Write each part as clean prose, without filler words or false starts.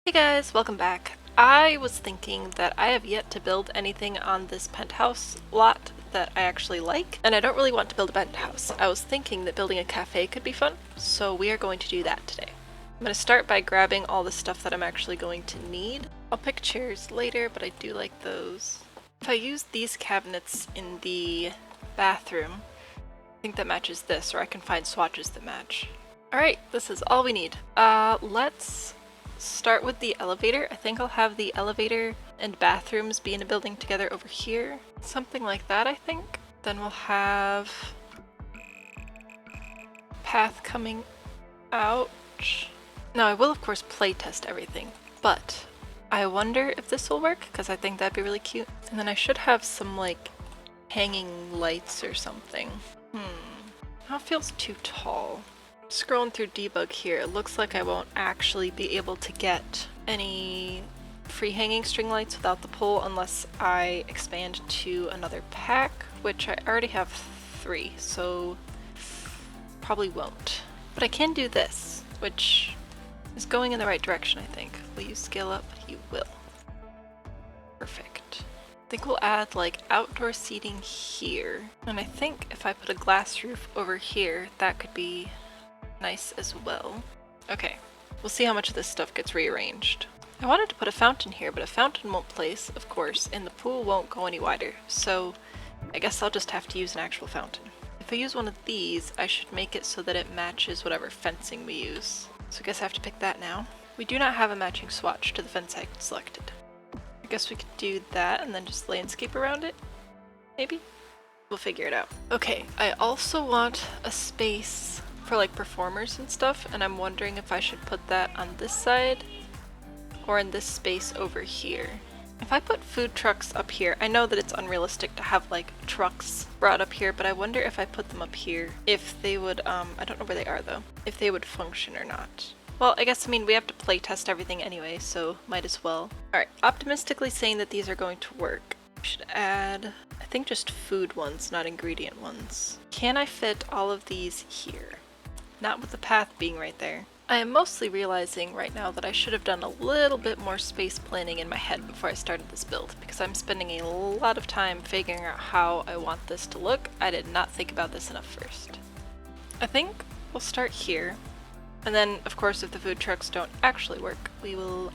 Hey guys, welcome back. I was thinking that I have yet to build anything on this penthouse lot that I actually like, and I don't really want to build a penthouse. I was thinking that building a cafe could be fun, so we are going to do that today. I'm going to start by grabbing all the stuff that I'm actually going to need. I'll pick chairs later, but I do like those. If I use these cabinets in the bathroom, I think that matches this, or I can find swatches that match. Alright, this is all we need. Let's start with the elevator. I think I'll have the elevator and bathrooms be in a building together over here. Something like that, I think. Then we'll have path coming out. Now I will of course play test everything, but I wonder if this will work because I think that'd be really cute. And then I should have some like hanging lights or something. That feels too tall. Scrolling through debug here, it looks like I won't actually be able to get any free hanging string lights without the pole unless I expand to another pack, which I already have 3, so probably won't. But I can do this, which is going in the right direction, I think. Will you scale up? You will. Perfect. I think we'll add like outdoor seating here. And I think if I put a glass roof over here, that could be nice as well. Okay, we'll see how much of this stuff gets rearranged. I wanted to put a fountain here, but a fountain won't place, of course, and the pool won't go any wider, so I guess I'll just have to use an actual fountain. If I use one of these, I should make it so that it matches whatever fencing we use. So I guess I have to pick that now. We do not have a matching swatch to the fence I selected. I guess we could do that and then just landscape around it, maybe? We'll figure it out. Okay, I also want a space for like performers and stuff, and I'm wondering if I should put that on this side or in this space over here. If I put food trucks up here, I know that it's unrealistic to have like trucks brought up here, but I wonder if I put them up here, if they would, I don't know where they are though, if they would function or not. Well, I guess, we have to play test everything anyway, so might as well. Alright, optimistically saying that these are going to work. We should add, I think just food ones, not ingredient ones. Can I fit all of these here? Not with the path being right there. I am mostly realizing right now that I should have done a little bit more space planning in my head before I started this build, because I'm spending a lot of time figuring out how I want this to look. I did not think about this enough first. I think we'll start here, and then of course if the food trucks don't actually work, we will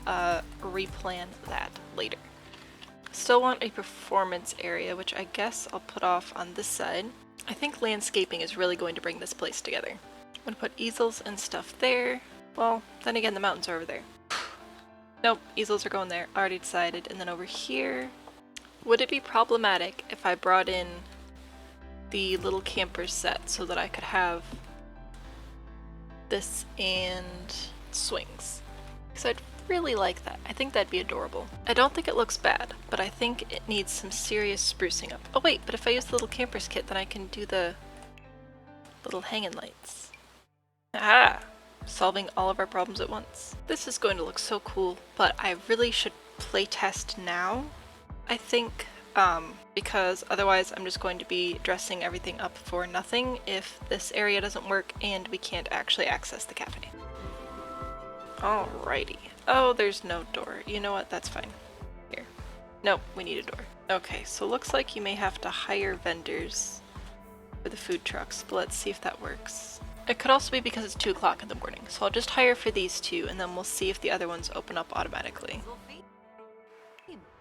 replan that later. Still want a performance area, which I guess I'll put off on this side. I think landscaping is really going to bring this place together. I'm gonna put easels and stuff there. Well, then again, the mountains are over there. Nope, easels are going there. Already decided. And then over here, would it be problematic if I brought in the little camper set so that I could have this and swings? Because I'd really like that. I think that'd be adorable. I don't think it looks bad, but I think it needs some serious sprucing up. Oh wait, but if I use the little campers kit, then I can do the little hanging lights. Ah! Solving all of our problems at once. This is going to look so cool, but I really should play test now, I think, because otherwise I'm just going to be dressing everything up for nothing if this area doesn't work and we can't actually access the cafe. Alrighty. Oh, there's no door. You know what? That's fine. Here. Nope, we need a door. Okay, so looks like you may have to hire vendors for the food trucks, but let's see if that works. It could also be because it's 2 o'clock in the morning, so I'll just hire for these 2 and then we'll see if the other ones open up automatically.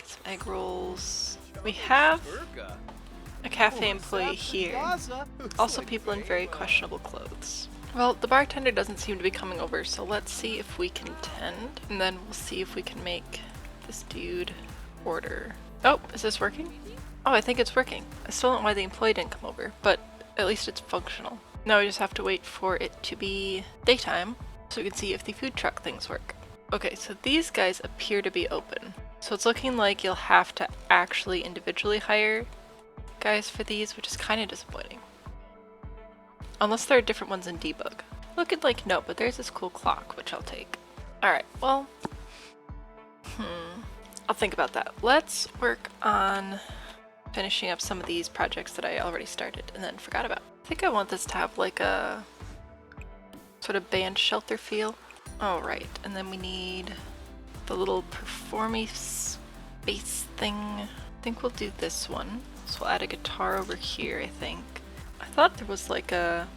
Some egg rolls. We have a cafe employee here. Also people in very questionable clothes. Well, the bartender doesn't seem to be coming over, so let's see if we can tend, and then we'll see if we can make this dude order. Oh, is this working? Oh, I think it's working. I still don't know why the employee didn't come over, but at least it's functional. Now we just have to wait for it to be daytime so we can see if the food truck things work. Okay, so these guys appear to be open. So it's looking like you'll have to actually individually hire guys for these, which is kind of disappointing. Unless there are different ones in debug. Looking like no, but there's this cool clock, which I'll take. Alright, well, I'll think about that. Let's work on finishing up some of these projects that I already started and then forgot about. I think I want this to have like a sort of band shelter feel. All right, and then we need the little performy space thing. I think we'll do this one. So we'll add a guitar over here, I think. I thought there was like a...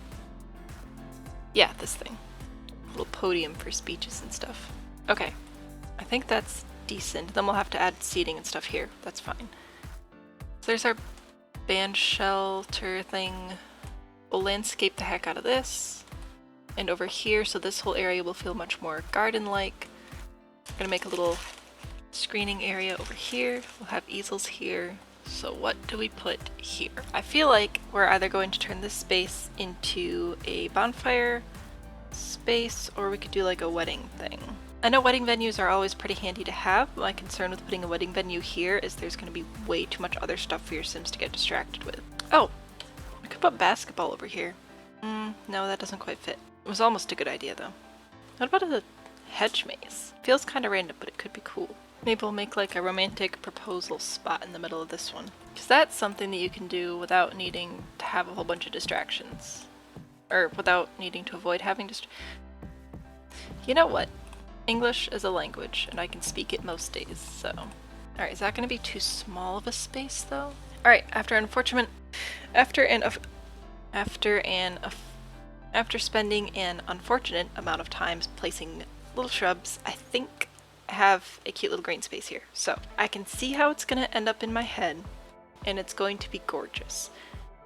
Yeah, this thing. A little podium for speeches and stuff. Okay. I think that's decent. Then we'll have to add seating and stuff here. That's fine. So there's our band shelter thing. We'll landscape the heck out of this. And over here, so this whole area will feel much more garden-like. I'm gonna make a little screening area over here. We'll have easels here. So what do we put here? I feel like we're either going to turn this space into a bonfire space, or we could do like a wedding thing. I know wedding venues are always pretty handy to have. My concern with putting a wedding venue here is there's going to be way too much other stuff for your Sims to get distracted with. Oh, I could put basketball over here. No, that doesn't quite fit. It was almost a good idea though. What about a hedge maze? Feels kind of random, but it could be cool. Maybe we'll make like a romantic proposal spot in the middle of this one. Because that's something that you can do without needing to have a whole bunch of distractions. Or without needing to avoid having You know what? English is a language, and I can speak it most days, so... Alright, is that going to be too small of a space, though? Alright, after spending an unfortunate amount of time placing little shrubs, I think I have a cute little green space here. So, I can see how it's going to end up in my head, and it's going to be gorgeous.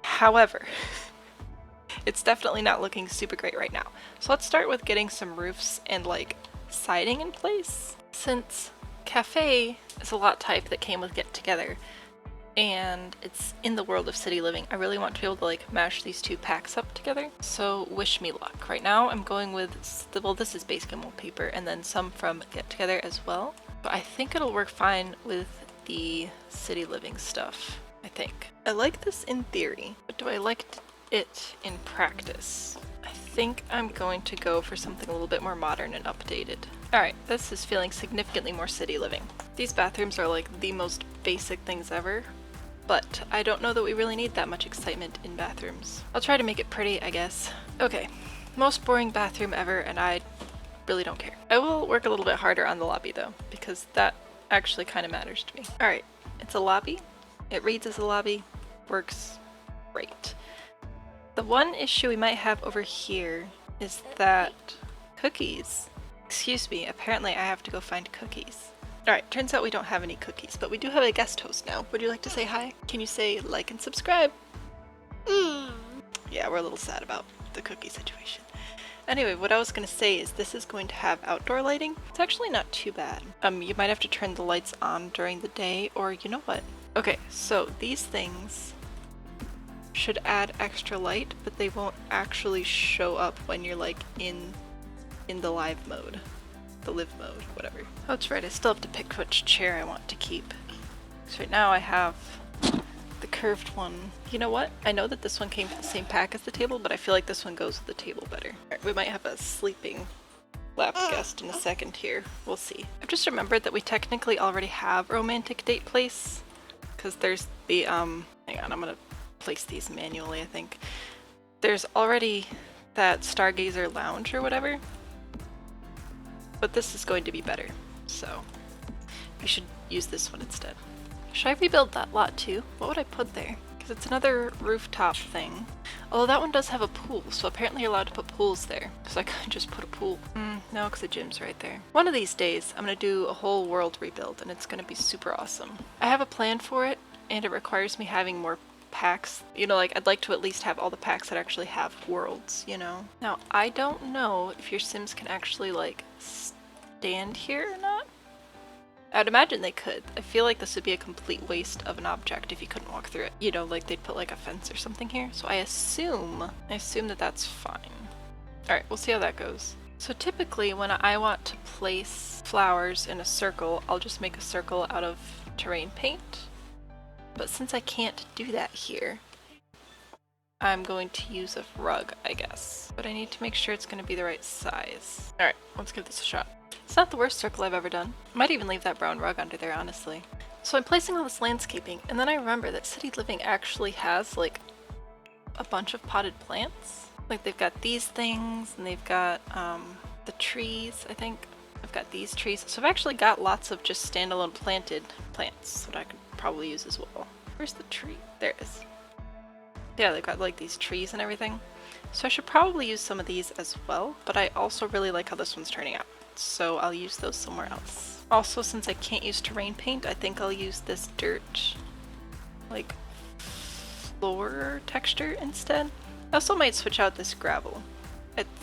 However... it's definitely not looking super great right now. So let's start with getting some roofs and like siding in place. Since Café is a lot type that came with Get Together and it's in the world of city living, I really want to be able to like mash these two packs up together. So wish me luck. Right now I'm going with, well, this is basic wallpaper and then some from Get Together as well. But I think it'll work fine with the city living stuff, I think. I like this in theory, but do I like it in practice? I think I'm going to go for something a little bit more modern and updated. Alright, this is feeling significantly more city living. These bathrooms are like the most basic things ever, but I don't know that we really need that much excitement in bathrooms. I'll try to make it pretty, I guess. Okay, most boring bathroom ever, and I really don't care. I will work a little bit harder on the lobby though, because that actually kind of matters to me. Alright, it's a lobby. It reads as a lobby. Works great. The one issue we might have over here is that cookies. Excuse me, apparently I have to go find cookies. Alright, turns out we don't have any cookies, but we do have a guest host now. Would you like to say hi? Can you say like and subscribe? Yeah, we're a little sad about the cookie situation. Anyway, what I was going to say is this is going to have outdoor lighting. It's actually not too bad. You might have to turn the lights on during the day, or you know what? Okay, so these things should add extra light, but they won't actually show up when you're like in the live mode. The live mode, whatever. Oh, that's right, I still have to pick which chair I want to keep. So right now I have the curved one. You know what? I know that this one came from the same pack as the table, but I feel like this one goes with the table better. Alright, we might have a sleeping lap guest in a second here. We'll see. I've just remembered that we technically already have a romantic date place, because there's the, hang on, I'm gonna place these manually, I think. There's already that Stargazer Lounge or whatever, but this is going to be better, so we should use this one instead. Should I rebuild that lot too? What would I put there? Because it's another rooftop thing. Although that one does have a pool, so apparently you're allowed to put pools there. So I could just put a pool. No, because the gym's right there. One of these days, I'm going to do a whole world rebuild, and it's going to be super awesome. I have a plan for it, and it requires me having more packs. You know, like I'd like to at least have all the packs that actually have worlds, you know? Now, I don't know if your Sims can actually like stand here or not. I'd imagine they could. I feel like this would be a complete waste of an object if you couldn't walk through it. You know, like they'd put like a fence or something here. So I assume that that's fine. Alright, we'll see how that goes. So typically when I want to place flowers in a circle, I'll just make a circle out of terrain paint. But since I can't do that here, I'm going to use a rug, I guess. But I need to make sure it's going to be the right size. Alright, let's give this a shot. It's not the worst circle I've ever done. I might even leave that brown rug under there, honestly. So I'm placing all this landscaping, and then I remember that City Living actually has, like, a bunch of potted plants. Like, they've got these things, and they've got, the trees, I think. I've got these trees. So I've actually got lots of just standalone planted plants that I could probably use as well. Where's the tree? There it is. Yeah, they've got like these trees and everything. So I should probably use some of these as well, but I also really like how this one's turning out. So I'll use those somewhere else. Also, since I can't use terrain paint, I think I'll use this dirt, like, floor texture instead. I also might switch out this gravel.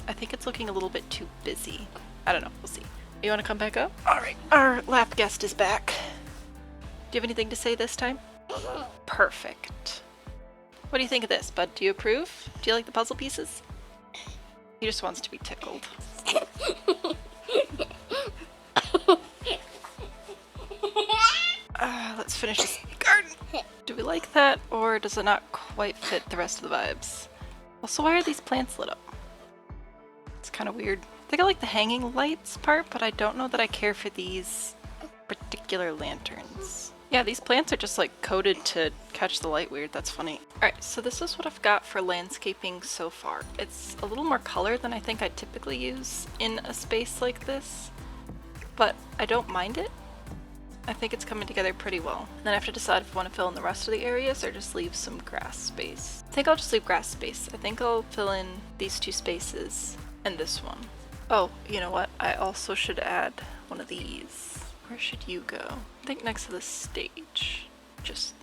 I think it's looking a little bit too busy. I don't know, we'll see. You want to come back up? Alright, our lap guest is back. Do you have anything to say this time? Perfect. What do you think of this, bud? Do you approve? Do you like the puzzle pieces? He just wants to be tickled. Let's finish this garden. Do we like that, or does it not quite fit the rest of the vibes? Also, why are these plants lit up? It's kind of weird. I think I like the hanging lights part, but I don't know that I care for these particular lanterns. Yeah, these plants are just like coated to catch the light weird. That's funny. Alright, so this is what I've got for landscaping so far. It's a little more color than I think I typically use in a space like this, but I don't mind it. I think it's coming together pretty well. Then I have to decide if I want to fill in the rest of the areas or just leave some grass space. I think I'll just leave grass space. I think I'll fill in these two spaces and this one. Oh, you know what? I also should add one of these. Where should you go? I think next to the stage. Just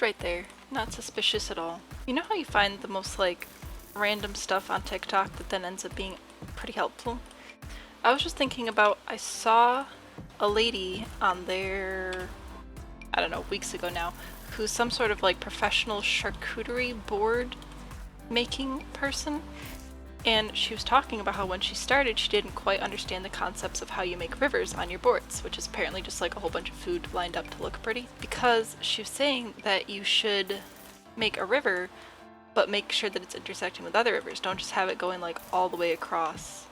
right there. Not suspicious at all. You know how you find the most like random stuff on TikTok that then ends up being pretty helpful? I was just thinking about, I saw a lady on there, I don't know, weeks ago now, who's some sort of like professional charcuterie board making person. And she was talking about how when she started, she didn't quite understand the concepts of how you make rivers on your boards, which is apparently just like a whole bunch of food lined up to look pretty. Because she was saying that you should make a river, but make sure that it's intersecting with other rivers. Don't just have it going like all the way across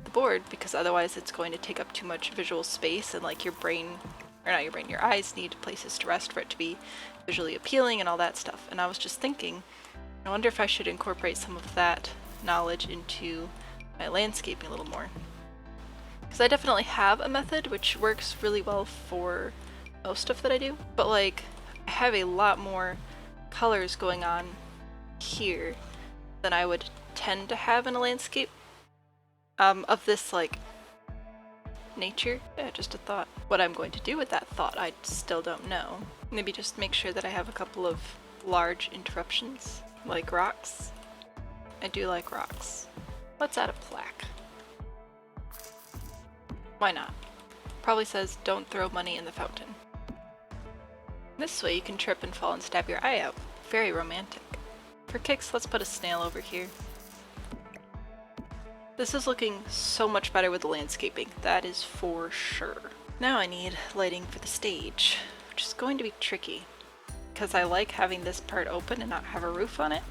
the board, because otherwise it's going to take up too much visual space, and like your brain, or not your brain, your eyes need places to rest for it to be visually appealing and all that stuff. And I was just thinking, I wonder if I should incorporate some of that knowledge into my landscaping a little more, because I definitely have a method which works really well for most stuff that I do, but like I have a lot more colors going on here than I would tend to have in a landscape of this like nature. Yeah, just a thought. What I'm going to do with that thought, I still don't know. Maybe just make sure that I have a couple of large interruptions, like rocks. I do like rocks. Let's add a plaque. Why not? Probably says, don't throw money in the fountain. This way you can trip and fall and stab your eye out. Very romantic. For kicks, let's put a snail over here. This is looking so much better with the landscaping, that is for sure. Now I need lighting for the stage, which is going to be tricky, because I like having this part open and not have a roof on it.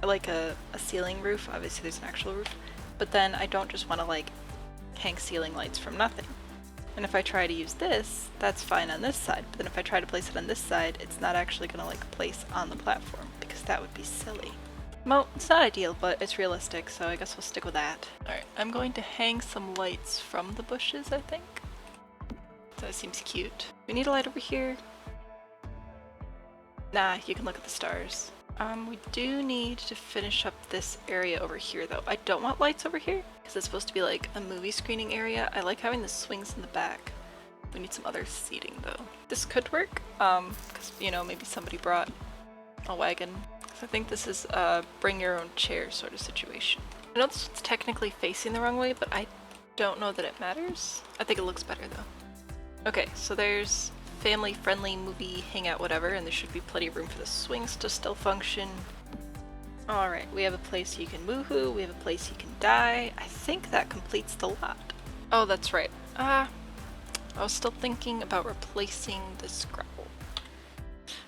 I like a ceiling roof, obviously there's an actual roof, but then I don't just want to like hang ceiling lights from nothing. And if I try to use this, that's fine on this side, but then if I try to place it on this side, it's not actually going to like place on the platform, because that would be silly. Well, it's not ideal, but it's realistic, so I guess we'll stick with that. Alright, I'm going to hang some lights from the bushes, I think. That seems cute. We need a light over here. Nah, you can look at the stars. We do need to finish up this area over here though. I don't want lights over here because it's supposed to be like a movie screening area. I like having the swings in the back. We need some other seating though. This could work because, you know, maybe somebody brought a wagon. So I think this is a bring your own chair sort of situation. I know this one's technically facing the wrong way, but I don't know that it matters. I think it looks better though. Okay, so there's family-friendly movie hangout whatever, and there should be plenty of room for the swings to still function. Alright, we have a place you can woohoo, we have a place you can die. I think that completes the lot. Oh, that's right. I was still thinking about replacing this gravel.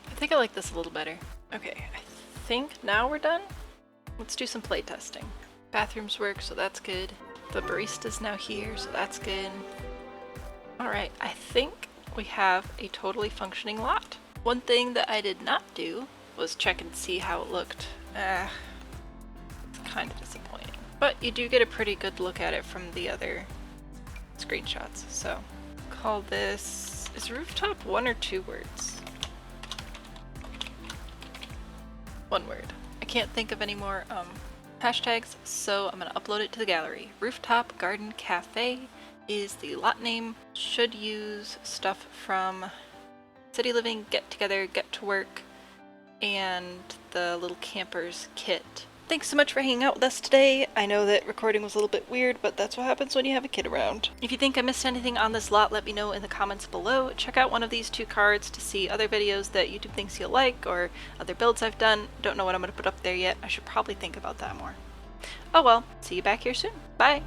I think I like this a little better. Okay, I think now we're done. Let's do some play testing. Bathrooms work, so that's good. The barista's now here, so that's good. Alright, I think we have a totally functioning lot. One thing that I did not do was check and see how it looked. It's kind of disappointing. But you do get a pretty good look at it from the other screenshots. So call this, is rooftop 1 or 2 words? 1 word. I can't think of any more hashtags, so I'm gonna upload it to the gallery. Rooftop Garden Cafe is the lot name. Should use stuff from City Living, Get Together, Get to Work, and the little campers kit. Thanks so much for hanging out with us today. I know that recording was a little bit weird, but that's what happens when you have a kid around. If you think I missed anything on this lot, let me know in the comments below. Check out one of these 2 cards to see other videos that YouTube thinks you'll like, or other builds I've done. Don't know what I'm going to put up there yet. I should probably think about that more. Oh well, see you back here soon. Bye!